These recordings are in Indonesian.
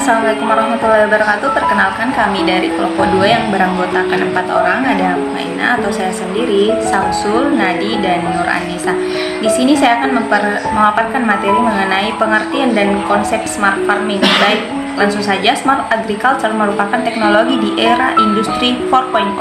Assalamualaikum warahmatullahi wabarakatuh. Perkenalkan, kami dari kelompok 2 yang beranggotakan 4 orang. Ada Maina atau saya sendiri, Samsul, Nadi, dan Nur Anissa. Di sini saya akan memaparkan materi mengenai pengertian dan konsep smart farming. Baik, langsung saja. Smart agriculture merupakan teknologi di era industri 4.0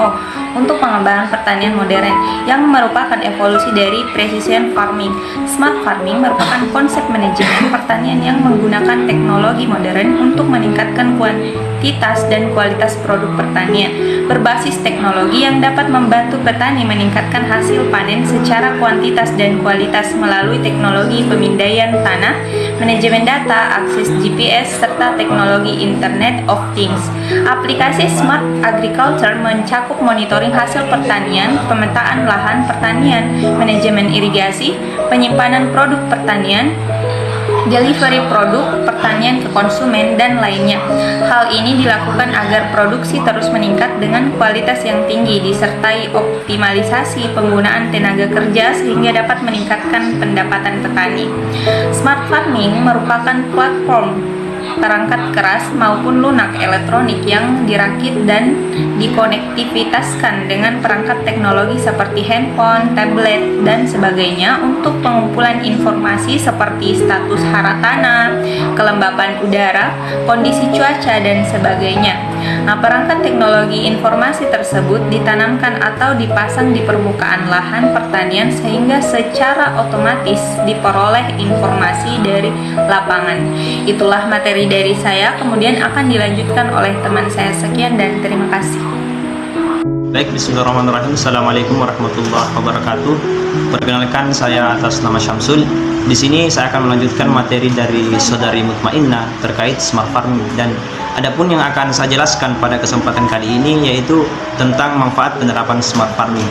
untuk pengembangan pertanian modern yang merupakan evolusi dari precision farming. Smart farming merupakan konsep manajemen pertanian yang menggunakan teknologi modern untuk meningkatkan kuantitas dan kualitas produk pertanian berbasis teknologi yang dapat membantu petani meningkatkan hasil panen secara kuantitas dan kualitas melalui teknologi pemindaian tanah, manajemen data, akses GPS, serta teknologi Internet of Things. Aplikasi Smart Agriculture mencakup monitoring hasil pertanian, pemetaan lahan pertanian, manajemen irigasi, penyimpanan produk pertanian, delivery produk pertanian ke konsumen, dan lainnya. Hal ini dilakukan agar produksi terus meningkat dengan kualitas yang tinggi, disertai optimalisasi penggunaan tenaga kerja sehingga dapat meningkatkan pendapatan petani. Smart farming merupakan platform perangkat keras maupun lunak elektronik yang dirakit dan dikonektivitaskan dengan perangkat teknologi seperti handphone, tablet, dan sebagainya untuk pengumpulan informasi seperti status hara tanah, kelembapan udara, kondisi cuaca, dan sebagainya. Nah, perangkat teknologi informasi tersebut ditanamkan atau dipasang di permukaan lahan pertanian sehingga secara otomatis diperoleh informasi dari lapangan. Itulah materi dari saya, kemudian akan dilanjutkan oleh teman saya. Sekian dan terima kasih. Baik, bismillahirrahmanirrahim. Assalamualaikum warahmatullahi wabarakatuh. Perkenalkan, saya atas nama Syamsul. Di sini saya akan melanjutkan materi dari saudari Mutmainnah terkait smart farming, dan adapun yang akan saya jelaskan pada kesempatan kali ini yaitu tentang manfaat penerapan smart farming.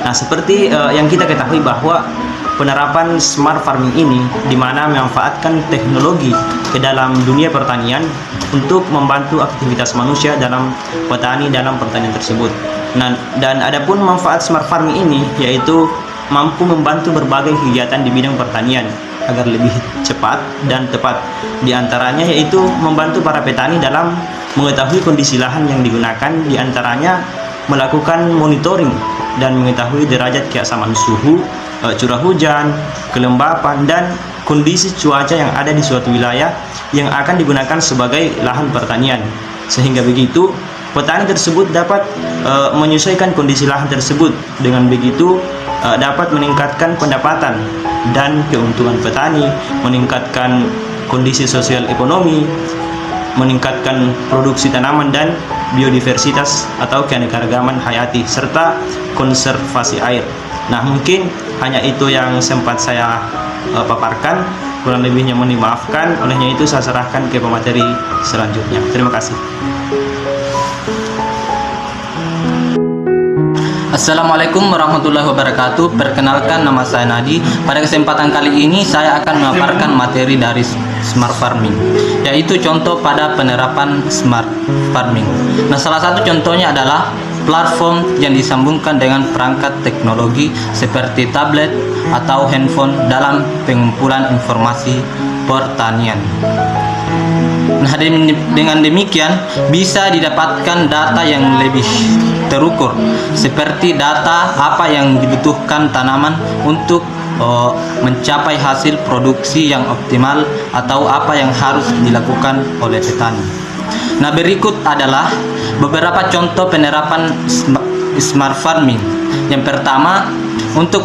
Nah, seperti yang kita ketahui bahwa penerapan smart farming ini di mana memanfaatkan teknologi ke dalam dunia pertanian untuk membantu aktivitas manusia dalam petani dalam pertanian tersebut. Nah, dan adapun manfaat smart farming ini yaitu mampu membantu berbagai kegiatan di bidang pertanian agar lebih cepat dan tepat. Di antaranya yaitu membantu para petani dalam mengetahui kondisi lahan yang digunakan, di antaranya melakukan monitoring dan mengetahui derajat keasaman suhu, curah hujan, kelembapan, dan kondisi cuaca yang ada di suatu wilayah yang akan digunakan sebagai lahan pertanian. Sehingga begitu petani tersebut dapat menyesuaikan kondisi lahan tersebut. Dengan begitu dapat meningkatkan pendapatan dan keuntungan petani, meningkatkan kondisi sosial ekonomi, meningkatkan produksi tanaman dan biodiversitas atau keanekaragaman hayati, serta konservasi air. Nah, mungkin hanya itu yang sempat saya paparkan. Kurang lebihnya mohon dimaafkan. Olehnya itu saya serahkan ke pemateri selanjutnya. Terima kasih. Assalamualaikum warahmatullahi wabarakatuh. Perkenalkan, nama saya Nadi. Pada kesempatan kali ini saya akan memaparkan materi dari smart farming, yaitu contoh pada penerapan smart farming. Nah, salah satu contohnya adalah platform yang disambungkan dengan perangkat teknologi seperti tablet atau handphone dalam pengumpulan informasi pertanian. Nah, dengan demikian bisa didapatkan data yang lebih terukur, seperti data apa yang dibutuhkan tanaman untuk mencapai hasil produksi yang optimal atau apa yang harus dilakukan oleh petani. Nah, berikut adalah beberapa contoh penerapan smart farming. Yang pertama, untuk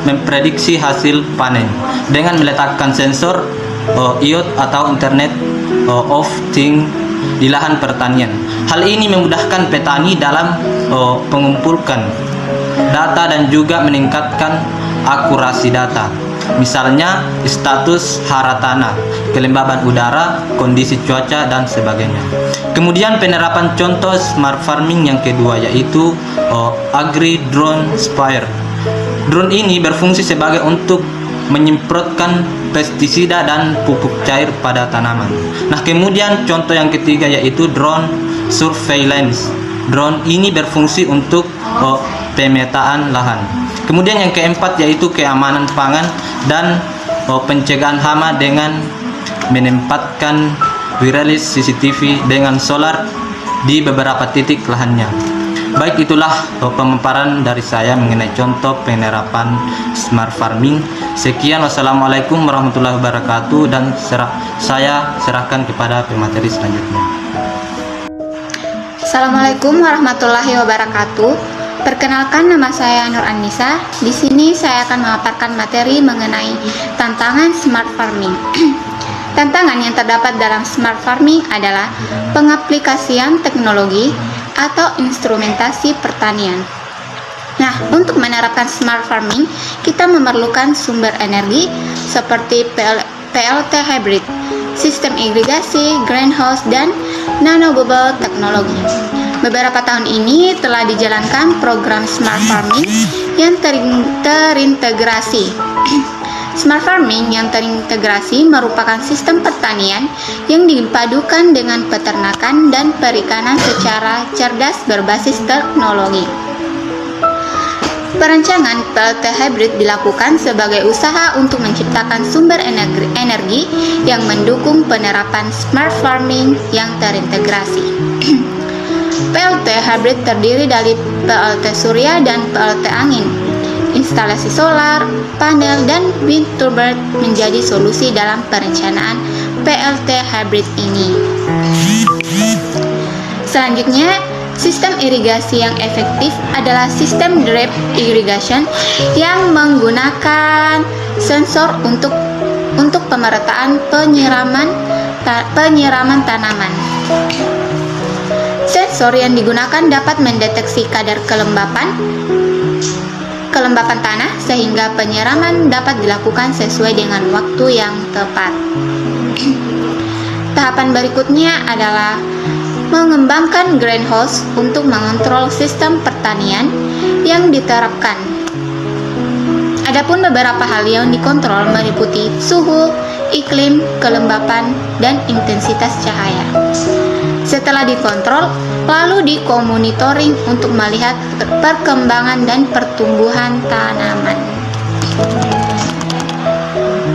memprediksi hasil panen dengan meletakkan sensor IoT atau Internet of Things di lahan pertanian. Hal ini memudahkan petani dalam mengumpulkan data dan juga meningkatkan akurasi data. Misalnya status hara tanah, kelembaban udara, kondisi cuaca, dan sebagainya. Kemudian penerapan contoh smart farming yang kedua yaitu Agri Drone Sprayer. Drone ini berfungsi sebagai untuk menyemprotkan pestisida dan pupuk cair pada tanaman. Nah, kemudian contoh yang ketiga yaitu drone surveillance. Drone ini berfungsi untuk pemetaan lahan. Kemudian yang keempat yaitu keamanan pangan dan pencegahan hama dengan menempatkan wireless CCTV dengan solar di beberapa titik lahannya. Baik, itulah pemaparan dari saya mengenai contoh penerapan smart farming. Sekian, wassalamualaikum warahmatullahi wabarakatuh, dan saya serahkan kepada pemateri selanjutnya. Assalamualaikum warahmatullahi wabarakatuh. Perkenalkan, nama saya Nur Annisa. Di sini saya akan memaparkan materi mengenai tantangan smart farming. Tantangan yang terdapat dalam smart farming adalah pengaplikasian teknologi atau instrumentasi pertanian. Nah, untuk menerapkan smart farming, kita memerlukan sumber energi seperti PLT hybrid, sistem irigasi, greenhouse, dan nanobubble teknologi. Beberapa tahun ini telah dijalankan program smart farming yang terintegrasi. Smart farming yang terintegrasi merupakan sistem pertanian yang dipadukan dengan peternakan dan perikanan secara cerdas berbasis teknologi. Perancangan PLT hybrid dilakukan sebagai usaha untuk menciptakan sumber energi yang mendukung penerapan smart farming yang terintegrasi. PLT hybrid terdiri dari PLT surya dan PLT angin. Instalasi solar, panel, dan wind turbine menjadi solusi dalam perencanaan PLT hybrid ini. Selanjutnya, sistem irigasi yang efektif adalah sistem drip irrigation yang menggunakan sensor untuk pemerataan penyiraman tanaman. Sensor yang digunakan dapat mendeteksi kadar kelembapan tanah sehingga penyiraman dapat dilakukan sesuai dengan waktu yang tepat. Tahapan berikutnya adalah mengembangkan greenhouse untuk mengontrol sistem pertanian yang diterapkan. Adapun beberapa hal yang dikontrol meliputi suhu, iklim, kelembapan, dan intensitas cahaya. Setelah dikontrol, lalu dimonitoring untuk melihat perkembangan dan pertumbuhan tanaman.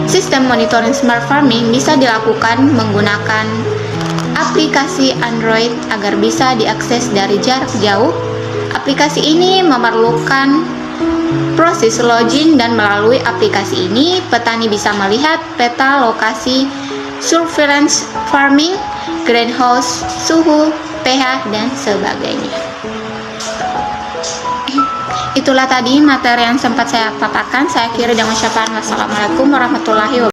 Sistem monitoring smart farming bisa dilakukan menggunakan aplikasi Android agar bisa diakses dari jarak jauh. Aplikasi ini memerlukan proses login, dan melalui aplikasi ini petani bisa melihat peta lokasi surveillance farming, greenhouse, suhu, pH, dan sebagainya. Itulah tadi materi yang sempat saya paparkan. Saya akhiri dengan ucapan wassalamualaikum warahmatullahi wabarakatuh.